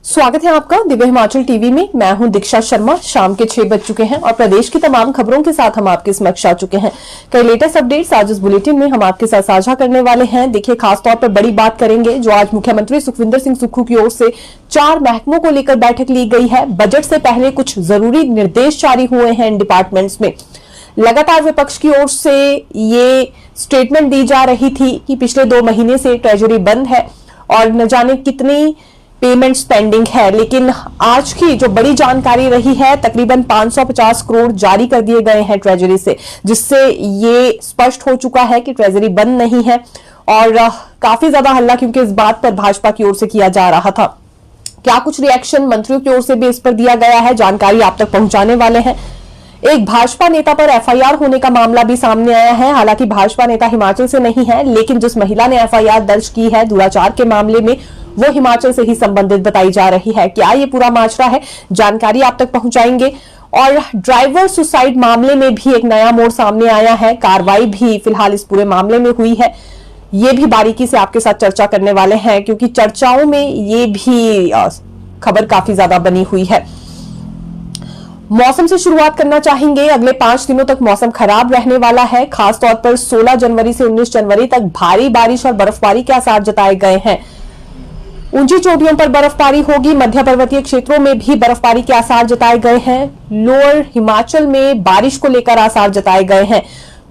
स्वागत है आपका दिव्य हिमाचल टीवी में। मैं हूं दीक्षा शर्मा। शाम के 6 बज चुके हैं और प्रदेश की तमाम खबरों के साथ हम आपके समक्ष आ चुके हैं। कई लेटेस्ट अपडेट्स आज इस बुलेटिन में हम आपके साथ साझा करने वाले हैं। देखिए, खासतौर पर बड़ी बात करेंगे जो आज मुख्यमंत्री सुखविंदर सिंह सुक्खू की ओर से 4 महकमों को लेकर बैठक ली गई है। बजट से पहले कुछ जरूरी निर्देश जारी हुए हैं इन डिपार्टमेंट्स में। लगातार विपक्ष की ओर से ये स्टेटमेंट दी जा रही थी कि पिछले 2 महीने से ट्रेजरी बंद है और न जाने कितनी पेमेंट पेंडिंग है, लेकिन आज की जो बड़ी जानकारी रही है, तकरीबन 550 करोड़ जारी कर दिए गए हैं ट्रेजरी से, जिससे ये स्पष्ट हो चुका है कि ट्रेजरी बंद नहीं है। और काफी ज्यादा हल्ला क्योंकि इस बात पर भाजपा की ओर से किया जा रहा था। क्या कुछ रिएक्शन मंत्रियों की ओर से भी इस पर दिया गया है, जानकारी आप तक पहुंचाने वाले हैं। एक भाजपा नेता पर एफआईआर होने का मामला भी सामने आया है। हालांकि भाजपा नेता हिमाचल से नहीं है, लेकिन जिस महिला ने एफआईआर दर्ज की है दुराचार के मामले में, वो हिमाचल से ही संबंधित बताई जा रही है। क्या ये पूरा माजरा है, जानकारी आप तक पहुंचाएंगे। और ड्राइवर सुसाइड मामले में भी एक नया मोड़ सामने आया है। कार्रवाई भी फिलहाल इस पूरे मामले में हुई है। ये भी बारीकी से आपके साथ चर्चा करने वाले हैं, क्योंकि चर्चाओं में ये भी खबर काफी ज्यादा बनी हुई है। मौसम से शुरुआत करना चाहेंगे। अगले 5 दिनों तक मौसम खराब रहने वाला है। खासतौर पर 16 जनवरी से 19 जनवरी तक भारी बारिश और बर्फबारी के आसार जताए गए हैं। ऊंची चोटियों पर बर्फबारी होगी। मध्य पर्वतीय क्षेत्रों में भी बर्फबारी के आसार जताए गए हैं। लोअर हिमाचल में बारिश को लेकर आसार जताए गए हैं।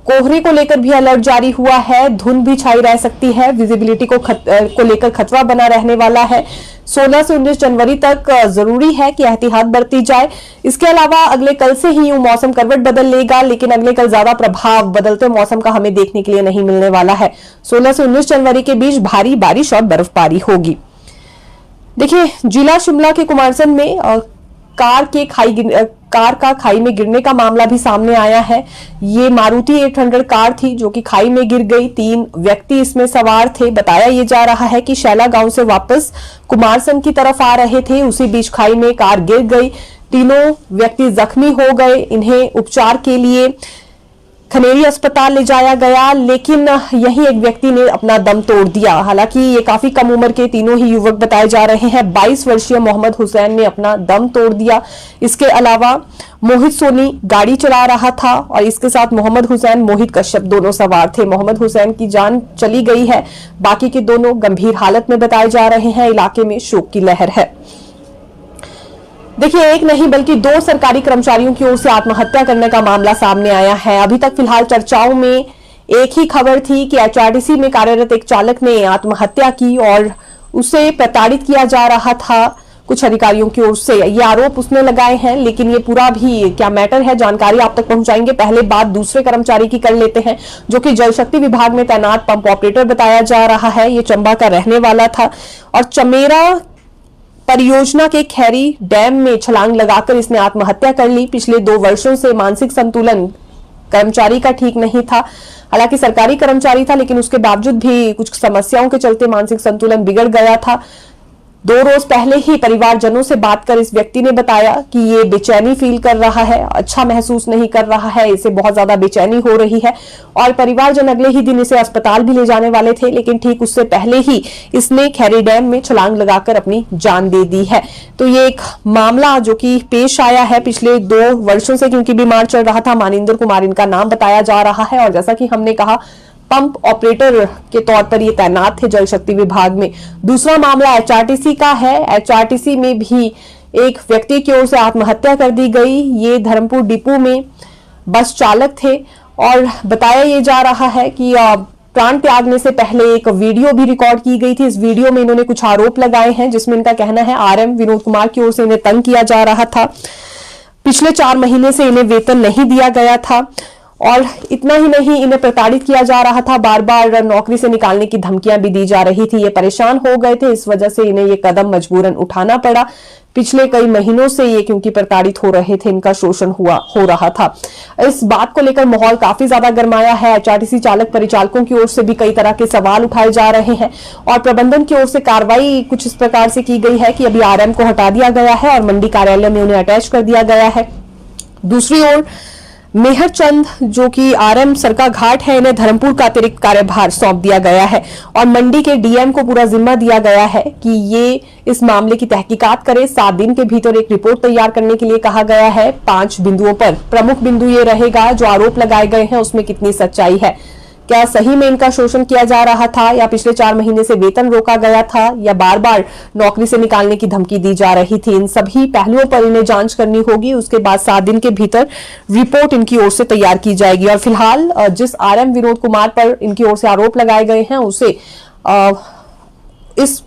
कोहरे को लेकर भी अलर्ट जारी हुआ है। धुंध भी छाई रह सकती है। विजिबिलिटी को लेकर खतरा बना रहने वाला है। 16 से 19 जनवरी तक जरूरी है कि एहतियात बरती जाए। इसके अलावा अगले कल से ही मौसम करवट बदल लेगा, लेकिन अगले कल ज्यादा प्रभाव बदलते मौसम का हमें देखने के लिए नहीं मिलने वाला है। 16 से 19 जनवरी के बीच भारी बारिश और बर्फबारी होगी। देखिए, जिला शिमला के कुमारसैन में कार का खाई में गिरने का मामला भी सामने आया है। ये मारुति 800 कार थी जो कि खाई में गिर गई। 3 व्यक्ति इसमें सवार थे। बताया ये जा रहा है कि शैला गांव से वापस कुमारसैन की तरफ आ रहे थे, उसी बीच खाई में कार गिर गई। तीनों व्यक्ति जख्मी हो गए। इन्हें उपचार के लिए खनेरी अस्पताल ले जाया गया, लेकिन यही एक व्यक्ति ने अपना दम तोड़ दिया। हालांकि ये काफी कम उम्र के तीनों ही युवक बताए जा रहे हैं। 22 वर्षीय मोहम्मद हुसैन ने अपना दम तोड़ दिया। इसके अलावा मोहित सोनी गाड़ी चला रहा था और इसके साथ मोहम्मद हुसैन, मोहित कश्यप दोनों सवार थे। मोहम्मद हुसैन की जान चली गई है। बाकी के दोनों गंभीर हालत में बताए जा रहे हैं। इलाके में शोक की लहर है। देखिए, एक नहीं बल्कि 2 सरकारी कर्मचारियों की ओर से आत्महत्या करने का मामला सामने आया है। अभी तक फिलहाल चर्चाओं में एक ही खबर थी कि एचआरटीसी में कार्यरत एक चालक ने आत्महत्या की और उसे प्रताड़ित किया जा रहा था कुछ अधिकारियों की ओर से। ये आरोप उसने लगाए हैं, लेकिन ये पूरा भी क्या मैटर है, जानकारी आप तक पहुंचाएंगे। पहले बात दूसरे कर्मचारी की कर लेते हैं, जो कि जल शक्ति विभाग में तैनात पंप ऑपरेटर बताया जा रहा है। ये चंबा का रहने वाला था और चमेरा परियोजना के खैरी डैम में छलांग लगाकर इसने आत्महत्या कर ली। पिछले 2 वर्षों से मानसिक संतुलन कर्मचारी का ठीक नहीं था। हालांकि सरकारी कर्मचारी था, लेकिन उसके बावजूद भी कुछ समस्याओं के चलते मानसिक संतुलन बिगड़ गया था। 2 रोज पहले ही परिवारजनों से बात कर इस व्यक्ति ने बताया कि ये बेचैनी फील कर रहा है, अच्छा महसूस नहीं कर रहा है, इसे बहुत ज्यादा बेचैनी हो रही है। और परिवारजन अगले ही दिन इसे अस्पताल भी ले जाने वाले थे, लेकिन ठीक उससे पहले ही इसने खैरी डैम में छलांग लगाकर अपनी जान दे दी है। तो ये एक मामला जो कि पेश आया है पिछले 2 वर्षों से, क्योंकि बीमार चल रहा था। मानिंदर कुमार इनका नाम बताया जा रहा है और जैसा कि हमने कहा, पंप ऑपरेटर के तौर पर ये तैनात थे जल शक्ति विभाग में। दूसरा मामला एचआरटीसी का है। एचआरटीसी में भी एक व्यक्ति की ओर से आत्महत्या कर दी गई। ये धर्मपुर डिपो में बस चालक थे और बताया ये जा रहा है कि प्राण त्यागने से पहले एक वीडियो भी रिकॉर्ड की गई थी। इस वीडियो में इन्होंने कुछ आरोप लगाए हैं, जिसमें इनका कहना है आरएम विनोद कुमार की ओर से इन्हें तंग किया जा रहा था। पिछले 4 महीने से इन्हें वेतन नहीं दिया गया था और इतना ही नहीं, इन्हें प्रताड़ित किया जा रहा था। बार बार नौकरी से निकालने की धमकियां भी दी जा रही थी। ये परेशान हो गए थे, इस वजह से इन्हें ये कदम मजबूरन उठाना पड़ा। पिछले कई महीनों से ये क्योंकि प्रताड़ित हो रहे थे, इनका शोषण हो रहा था। इस बात को लेकर माहौल काफी ज्यादा गर्माया है। एचआरटीसी चालक परिचालकों की ओर से भी कई तरह के सवाल उठाए जा रहे हैं और प्रबंधन की ओर से कार्रवाई कुछ इस प्रकार से की गई है कि अभी आरएम को हटा दिया गया है और मंडी कार्यालय में उन्हें अटैच कर दिया गया है। दूसरी ओर मेहर चंद जो कि आरएम सरका घाट है, इन्हें धर्मपुर का अतिरिक्त कार्यभार सौंप दिया गया है और मंडी के डीएम को पूरा जिम्मा दिया गया है कि ये इस मामले की तहकीकात करे। 7 दिन के भीतर एक रिपोर्ट तैयार करने के लिए कहा गया है। 5 बिंदुओं पर प्रमुख बिंदु ये रहेगा, जो आरोप लगाए गए हैं उसमें कितनी सच्चाई है, क्या सही में इनका शोषण किया जा रहा था या पिछले 4 महीने से वेतन रोका गया था या बार बार नौकरी से निकालने की धमकी दी जा रही थी। इन सभी पहलुओं पर इन्हें जांच करनी होगी। उसके बाद 7 दिन के भीतर रिपोर्ट इनकी ओर से तैयार की जाएगी। और फिलहाल जिस आरएम विनोद कुमार पर इनकी ओर से आरोप लगाए गए हैं उसे इस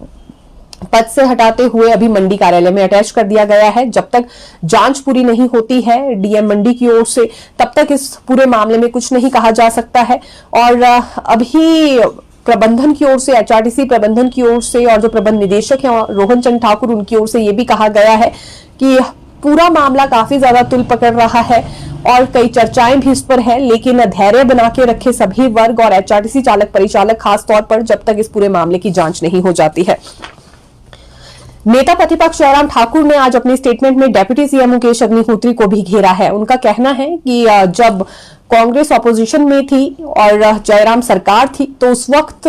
पद से हटाते हुए अभी मंडी कार्यालय में अटैच कर दिया गया है। जब तक जांच पूरी नहीं होती है डीएम मंडी की ओर से, तब तक इस पूरे मामले में कुछ नहीं कहा जा सकता है। और अभी प्रबंधन की ओर से, एचआरटीसी प्रबंधन की ओर से और जो प्रबंध निदेशक हैं रोहन चंद ठाकुर, उनकी ओर से यह भी कहा गया है कि पूरा मामला काफी ज्यादा तुल पकड़ रहा है और कई चर्चाएं भी इस पर है, लेकिन धैर्य बना के रखे सभी वर्ग और एचआरटीसी चालक परिचालक खासतौर पर, जब तक इस पूरे मामले की जांच नहीं हो जाती है। नेता प्रतिपक्ष जयराम ठाकुर ने आज अपने स्टेटमेंट में डेप्यूटी सीएम मुकेश अग्निहोत्री को भी घेरा है। उनका कहना है कि जब कांग्रेस ऑपोजिशन में थी और जयराम सरकार थी तो उस वक्त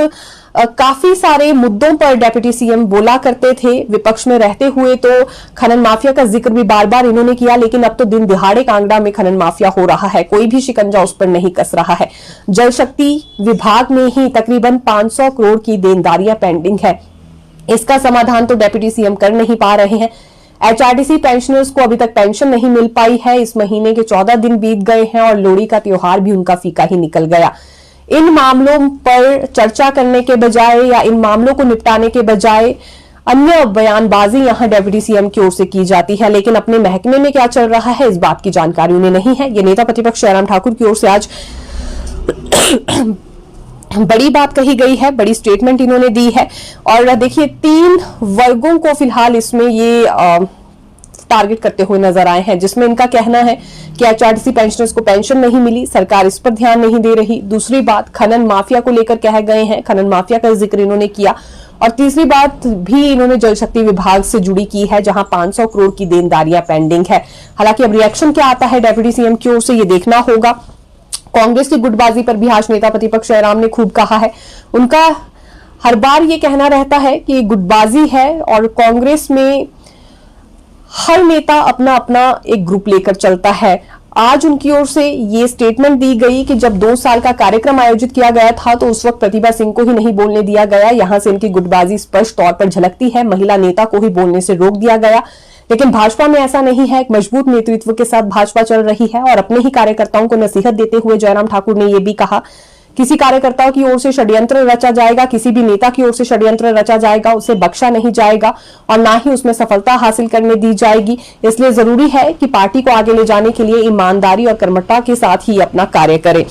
काफी सारे मुद्दों पर डेप्यूटी सीएम बोला करते थे। विपक्ष में रहते हुए तो खनन माफिया का जिक्र भी बार बार इन्होंने किया, लेकिन अब तो दिन दिहाड़े कांगड़ा में खनन माफिया हो रहा है, कोई भी शिकंजा उस पर नहीं कस रहा है। जल शक्ति विभाग में ही तकरीबन 500 करोड़ की देनदारियां पेंडिंग है। इसका समाधान तो डेप्यूटी सीएम कर नहीं पा रहे हैं। एचआरटीसी पेंशनर्स को अभी तक पेंशन नहीं मिल पाई है। इस महीने के 14 दिन बीत गए हैं और लोहड़ी का त्योहार भी उनका फीका ही निकल गया। इन मामलों पर चर्चा करने के बजाय या इन मामलों को निपटाने के बजाय अन्य बयानबाजी यहां डेप्यूटी सीएम की ओर से की जाती है, लेकिन अपने महकमे में क्या चल रहा है इस बात की जानकारी उन्हें नहीं है। ये नेता प्रतिपक्ष जयराम ठाकुर की ओर से आज बड़ी बात कही गई है, बड़ी स्टेटमेंट इन्होंने दी है। और देखिए 3 वर्गों को फिलहाल इसमें ये टारगेट करते हुए नजर आए हैं, जिसमें इनका कहना है कि एचआरटीसी पेंशनर्स को पेंशन नहीं मिली, सरकार इस पर ध्यान नहीं दे रही। दूसरी बात खनन माफिया को लेकर कह गए हैं, खनन माफिया का जिक्र इन्होंने किया। और तीसरी बात भी इन्होंने जल शक्ति विभाग से जुड़ी की है, जहां 500 करोड़ की देनदारियां पेंडिंग है। हालांकि अब रिएक्शन क्या आता है डेप्यूटी सीएम की ओर से ये देखना होगा। कांग्रेस की गुटबाजी पर भी आज नेता प्रतिपक्ष जयराम ने खूब कहा है। उनका हर बार ये कहना रहता है कि गुटबाजी है और कांग्रेस में हर नेता अपना अपना एक ग्रुप लेकर चलता है। आज उनकी ओर से ये स्टेटमेंट दी गई कि जब 2 साल का कार्यक्रम आयोजित किया गया था तो उस वक्त प्रतिभा सिंह को ही नहीं बोलने दिया गया। यहां से इनकी गुटबाजी स्पष्ट तौर पर झलकती है। महिला नेता को ही बोलने से रोक दिया गया, लेकिन भाजपा में ऐसा नहीं है। एक मजबूत नेतृत्व के साथ भाजपा चल रही है और अपने ही कार्यकर्ताओं को नसीहत देते हुए जयराम ठाकुर ने यह भी कहा, किसी कार्यकर्ता की ओर से षड्यंत्र रचा जाएगा, किसी भी नेता की ओर से षड्यंत्र रचा जाएगा, उसे बख्शा नहीं जाएगा और ना ही उसमें सफलता हासिल करने दी जाएगी। इसलिए जरूरी है कि पार्टी को आगे ले जाने के लिए ईमानदारी और कर्मठता के साथ ही अपना कार्य करें।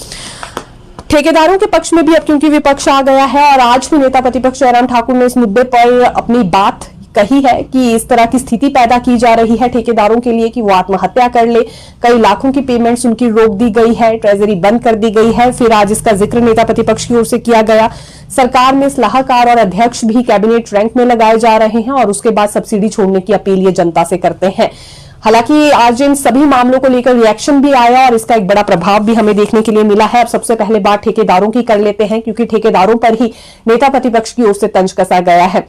ठेकेदारों के पक्ष में भी अब क्योंकि विपक्ष आ गया है और आज भी नेता प्रतिपक्ष जयराम ठाकुर ने इस मुद्दे पर अपनी बात कही है कि इस तरह की स्थिति पैदा की जा रही है ठेकेदारों के लिए कि वो आत्महत्या कर ले। कई लाखों की पेमेंट्स उनकी रोक दी गई है, ट्रेजरी बंद कर दी गई है। फिर आज इसका जिक्र नेता प्रतिपक्ष की ओर से किया गया। सरकार में सलाहकार और अध्यक्ष भी कैबिनेट रैंक में लगाए जा रहे हैं और उसके बाद सब्सिडी छोड़ने की अपील ये जनता से करते हैं। हालांकि आज इन सभी मामलों को लेकर रिएक्शन भी आया और इसका एक बड़ा प्रभाव भी हमें देखने के लिए मिला है। अब सबसे पहले बात ठेकेदारों की कर लेते हैं, क्योंकि ठेकेदारों पर ही नेता प्रतिपक्ष की ओर से तंज कसा गया है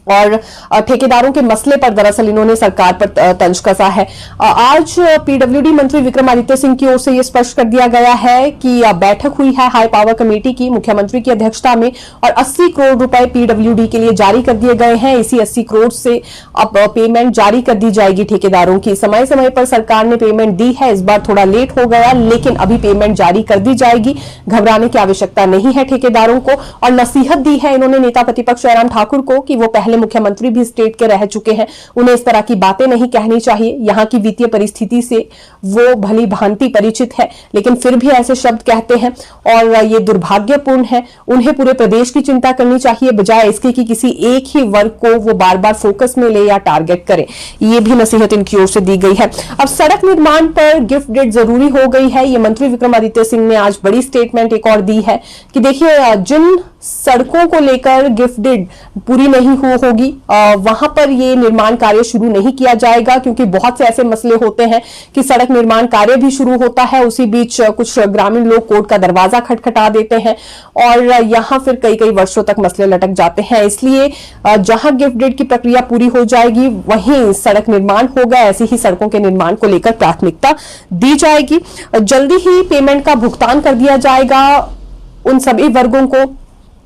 और ठेकेदारों के मसले पर दरअसल इन्होंने सरकार पर तंज कसा है। आज पीडब्ल्यूडी मंत्री विक्रमादित्य सिंह की ओर से यह स्पष्ट कर दिया गया है कि बैठक हुई है हाई पावर कमेटी की मुख्यमंत्री की अध्यक्षता में और 80 करोड़ रुपए पीडब्ल्यूडी के लिए जारी कर दिए गए हैं। इसी 80 करोड़ से अब पेमेंट जारी कर दी जाएगी ठेकेदारों की। समय समय पर सरकार ने पेमेंट दी है, इस बार थोड़ा लेट हो गया, लेकिन अभी पेमेंट जारी कर दी जाएगी। घबराने की आवश्यकता नहीं है ठेकेदारों को। और नसीहत दी है इन्होंने नेता प्रतिपक्ष जयराम ठाकुर को कि वो पहले मुख्यमंत्री भी स्टेट के रह चुके हैं, उन्हें इस तरह की बातें नहीं कहनी चाहिए। यहां की वित्तीय परिस्थिति से वो भली भांति परिचित है, लेकिन फिर भी ऐसे शब्द कहते हैं और ये दुर्भाग्यपूर्ण है। उन्हें पूरे प्रदेश की चिंता करनी चाहिए, बजाय इसके कि किसी एक ही वर्ग को वो बार बार फोकस में ले या टारगेट करे। ये भी नसीहत इनकी ओर से दी गई है। अब सड़क निर्माण पर गिफ्ट डेट जरूरी हो गई है। ये मंत्री विक्रमादित्य सिंह ने आज बड़ी स्टेटमेंट एक और दी है कि देखिए, जिन सड़कों को लेकर गिफ्ट डीड पूरी नहीं होगी, वहां पर ये निर्माण कार्य शुरू नहीं किया जाएगा, क्योंकि बहुत से ऐसे मसले होते हैं कि सड़क निर्माण कार्य भी शुरू होता है, उसी बीच कुछ ग्रामीण लोग कोर्ट का दरवाजा खटखटा देते हैं और यहां फिर कई कई वर्षों तक मसले लटक जाते हैं। इसलिए जहां गिफ्ट डीड की प्रक्रिया पूरी हो जाएगी वहीं सड़क निर्माण होगा। ऐसी ही सड़कों के निर्माण को लेकर प्राथमिकता दी जाएगी। जल्दी ही पेमेंट का भुगतान कर दिया जाएगा उन सभी वर्गों को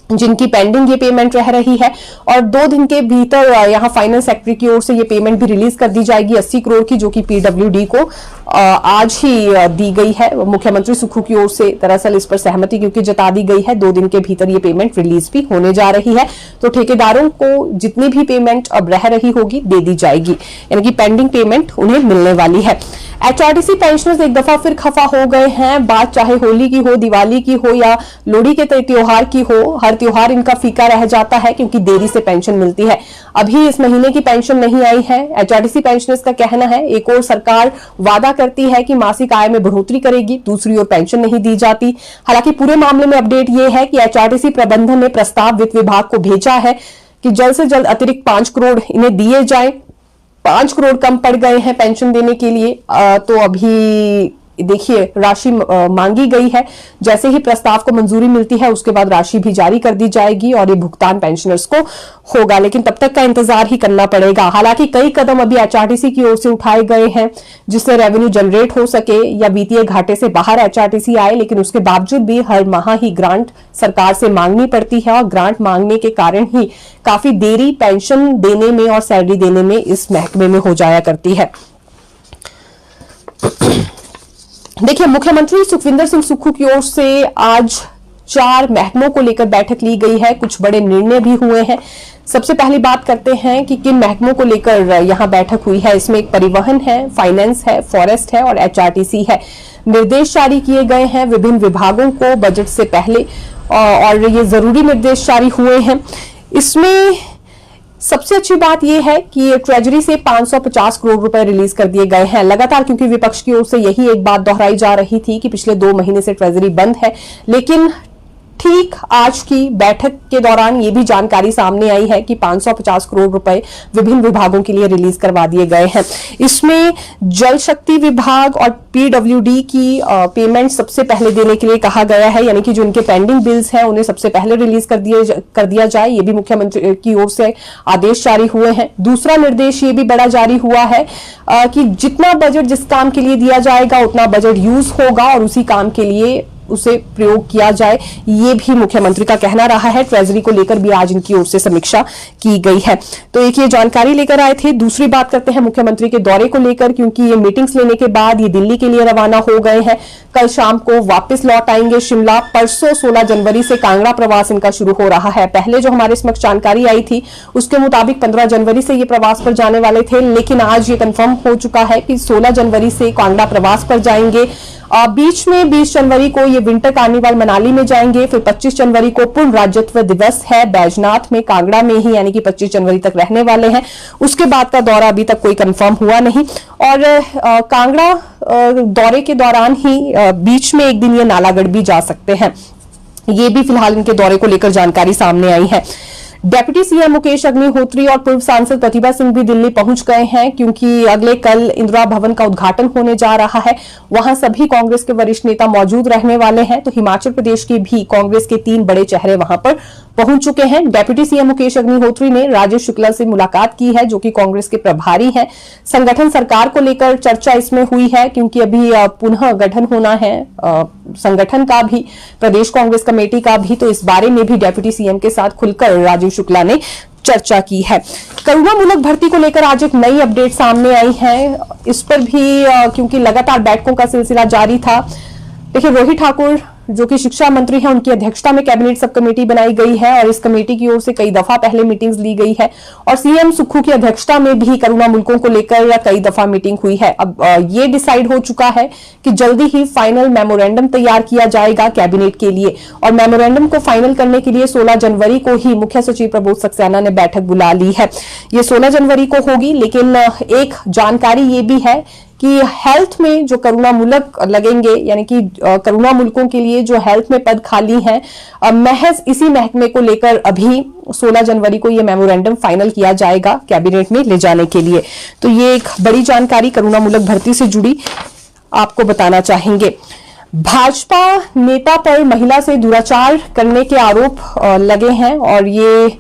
जिनकी पेंडिंग ये पेमेंट रह रही है, और 2 दिन के भीतर यहां फाइनेंस सेक्रेटरी की ओर से ये पेमेंट भी रिलीज कर दी जाएगी 80 करोड़ की, जो कि पीडब्ल्यूडी को आज ही दी गई है। मुख्यमंत्री सुक्खू की ओर से दरअसल इस पर सहमति क्योंकि जता दी गई है, 2 दिन के भीतर ये पेमेंट रिलीज भी होने जा रही है। तो ठेकेदारों को जितनी भी पेमेंट अब रह रही होगी दे दी जाएगी, यानी कि पेंडिंग पेमेंट उन्हें मिलने वाली है। एचआरटीसी पेंशनर्स एक दफा फिर खफा हो गए हैं। बात चाहे होली की हो, दिवाली की हो या लोहड़ी के त्योहार की हो, हर त्योहार इनका फीका रह जाता है क्योंकि देरी से पेंशन मिलती है। अभी इस महीने की पेंशन नहीं आई है। एचआरटीसी पेंशनर्स का कहना है, एक और सरकार वादा करती है कि मासिक आय में बढ़ोतरी करेगी, दूसरी ओर पेंशन नहीं दी जाती। हालांकि पूरे मामले में अपडेट यह है कि एचआरटीसी प्रबंधन ने प्रस्ताव वित्त विभाग को भेजा है कि जल्द से जल्द अतिरिक्त 5 करोड़ इन्हें दिए जाए। 5 करोड़ कम पड़ गए हैं पेंशन देने के लिए, तो अभी देखिए राशि मांगी गई है। जैसे ही प्रस्ताव को मंजूरी मिलती है उसके बाद राशि भी जारी कर दी जाएगी और ये भुगतान पेंशनर्स को होगा, लेकिन तब तक का इंतजार ही करना पड़ेगा। हालांकि कई कदम अभी एचआरटीसी की ओर से उठाए गए हैं जिससे रेवेन्यू जनरेट हो सके या वित्तीय घाटे से बाहर एचआरटीसी आए, लेकिन उसके बावजूद भी हर माह ही ग्रांट सरकार से मांगनी पड़ती है और ग्रांट मांगने के कारण ही काफी देरी पेंशन देने में और सैलरी देने में इस महकमे में हो जाया करती है। देखिए, मुख्यमंत्री सुखविंदर सिंह सुक्खू की ओर से आज 4 महकमों को लेकर बैठक ली गई है। कुछ बड़े निर्णय भी हुए हैं। सबसे पहली बात करते हैं कि किन महकमों को लेकर यहां बैठक हुई है। इसमें एक परिवहन है, फाइनेंस है, फॉरेस्ट है और एचआरटीसी है। निर्देश जारी किए गए हैं विभिन्न विभागों को बजट से पहले, और ये जरूरी निर्देश जारी हुए हैं। इसमें सबसे अच्छी बात यह है कि ट्रेजरी से 550 करोड़ रुपए रिलीज कर दिए गए हैं लगातार, क्योंकि विपक्ष की ओर से यही एक बात दोहराई जा रही थी कि पिछले 2 महीने से ट्रेजरी बंद है। लेकिन ठीक आज की बैठक के दौरान ये भी जानकारी सामने आई है कि 550 करोड़ रुपए विभिन्न विभागों के लिए रिलीज करवा दिए गए हैं। इसमें जल शक्ति विभाग और पीडब्ल्यूडी की पेमेंट सबसे पहले देने के लिए कहा गया है, यानी कि जो इनके पेंडिंग बिल्स हैं उन्हें सबसे पहले रिलीज कर दिया जाए। ये भी मुख्यमंत्री की ओर से आदेश जारी हुए हैं। दूसरा निर्देश ये भी बड़ा जारी हुआ है कि जितना बजट जिस काम के लिए दिया जाएगा उतना बजट यूज होगा और उसी काम के लिए उसे प्रयोग किया जाए, ये भी मुख्यमंत्री का कहना रहा है। ट्रेजरी को लेकर भी आज इनकी ओर से समीक्षा की गई है। तो एक ये जानकारी लेकर आए थे। दूसरी बात करते हैं मुख्यमंत्री के दौरे को लेकर, क्योंकि ये मीटिंग्स लेने के बाद ये दिल्ली के लिए रवाना हो गए हैं। कल शाम को वापस लौट आएंगे शिमला। परसों 16 जनवरी से कांगड़ा प्रवास इनका शुरू हो रहा है। पहले जो हमारे समक्ष जानकारी आई थी उसके मुताबिक 15 जनवरी से ये प्रवास पर जाने वाले थे, लेकिन आज ये कंफर्म हो चुका है कि 16 जनवरी से कांगड़ा प्रवास पर जाएंगे। बीच में 20 जनवरी को ये विंटर कार्निवाल मनाली में जाएंगे। फिर 25 जनवरी को पूर्ण राज्यत्व दिवस है बैजनाथ में, कांगड़ा में ही, यानी कि 25 जनवरी तक रहने वाले हैं। उसके बाद का दौरा अभी तक कोई कंफर्म हुआ नहीं, और कांगड़ा दौरे के दौरान ही बीच में एक दिन ये नालागढ़ भी जा सकते हैं। ये भी फिलहाल इनके दौरे को लेकर जानकारी सामने आई है। डेप्यूटी सीएम मुकेश अग्निहोत्री और पूर्व सांसद प्रतिभा सिंह भी दिल्ली पहुंच गए हैं, क्योंकि अगले कल इंदिरा भवन का उद्घाटन होने जा रहा है। वहां सभी कांग्रेस के वरिष्ठ नेता मौजूद रहने वाले हैं। तो हिमाचल प्रदेश के भी कांग्रेस के 3 बड़े चेहरे वहां पर पहुंच चुके हैं। डेप्यूटी सीएम मुकेश अग्निहोत्री ने राजेश शुक्ला से मुलाकात की है, जो कि कांग्रेस के प्रभारी हैं। संगठन सरकार को लेकर चर्चा इसमें हुई है, क्योंकि अभी पुनः गठन होना है संगठन का भी, प्रदेश कांग्रेस कमेटी का भी। तो इस बारे में भी डेप्यूटी सीएम के साथ खुलकर राजीव शुक्ला ने चर्चा की है। करुणामूलक भर्ती को लेकर आज एक नई अपडेट सामने आई है। इस पर भी क्योंकि लगातार बैठकों का सिलसिला जारी था। देखिए, रोहित ठाकुर जो कि शिक्षा मंत्री हैं, उनकी अध्यक्षता में कैबिनेट सब कमेटी बनाई गई है और इस कमेटी की ओर से कई दफा पहले मीटिंग्स ली गई है, और सीएम सुक्खू की अध्यक्षता में भी करुणा मुल्कों को लेकर कई दफा मीटिंग हुई है। अब ये डिसाइड हो चुका है कि जल्दी ही फाइनल मेमोरेंडम तैयार किया जाएगा कैबिनेट के लिए, और मेमोरेंडम को फाइनल करने के लिए 16 जनवरी को ही मुख्य सचिव प्रबोध सक्सेना ने बैठक बुला ली है। ये 16 जनवरी को होगी, लेकिन एक जानकारी ये भी है कि हेल्थ में जो करुणा मूलक लगेंगे, यानी कि करुणा मुल्कों के लिए जो हेल्थ में पद खाली हैं, महज इसी महकमे को लेकर अभी 16 जनवरी को यह मेमोरेंडम फाइनल किया जाएगा कैबिनेट में ले जाने के लिए। तो ये एक बड़ी जानकारी करुणा मूलक भर्ती से जुड़ी आपको बताना चाहेंगे। भाजपा नेता पर महिला से दुराचार करने के आरोप लगे हैं और ये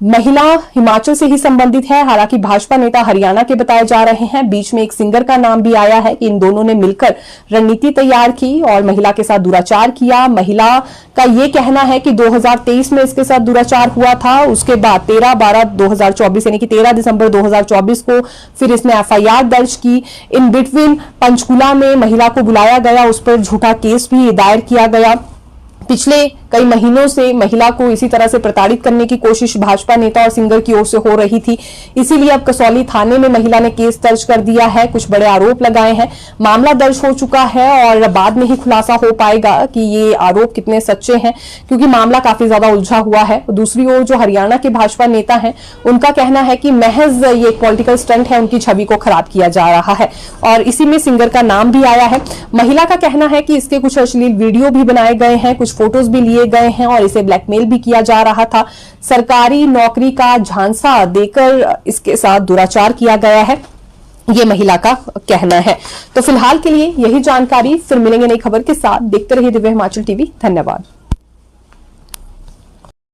महिला हिमाचल से ही संबंधित है। हालांकि भाजपा नेता हरियाणा के बताए जा रहे हैं। बीच में एक सिंगर का नाम भी आया है कि इन दोनों ने मिलकर रणनीति तैयार की और महिला के साथ दुराचार किया। महिला का ये कहना है कि 2023 में इसके साथ दुराचार हुआ था, उसके बाद 13/12/2024 यानी कि 13 दिसंबर 2024 को फिर इसने एफआईआर दर्ज की। इन बिटवीन पंचकुला में महिला को बुलाया गया, उस पर झूठा केस भी दायर किया गया। पिछले कई महीनों से महिला को इसी तरह से प्रताड़ित करने की कोशिश भाजपा नेता और सिंगर की ओर से हो रही थी। इसीलिए अब कसौली थाने में महिला ने केस दर्ज कर दिया है, कुछ बड़े आरोप लगाए हैं। मामला दर्ज हो चुका है और बाद में ही खुलासा हो पाएगा कि ये आरोप कितने सच्चे हैं, क्योंकि मामला काफी ज्यादा उलझा हुआ है। दूसरी ओर जो हरियाणा के भाजपा नेता हैं, उनका कहना है कि महज ये एक पॉलिटिकल स्टंट है, उनकी छवि को खराब किया जा रहा है और इसी में सिंगर का नाम भी आया है। महिला का कहना है कि इसके कुछ अश्लील वीडियो भी बनाए गए हैं, कुछ फोटोज भी लिए गए हैं और इसे ब्लैकमेल भी किया जा रहा था। सरकारी नौकरी का झांसा देकर इसके साथ दुराचार किया गया है, ये महिला का कहना है। तो फिलहाल के लिए यही जानकारी, फिर मिलेंगे नई खबर के साथ। देखते रहिए दिव्य हिमाचल टीवी। धन्यवाद।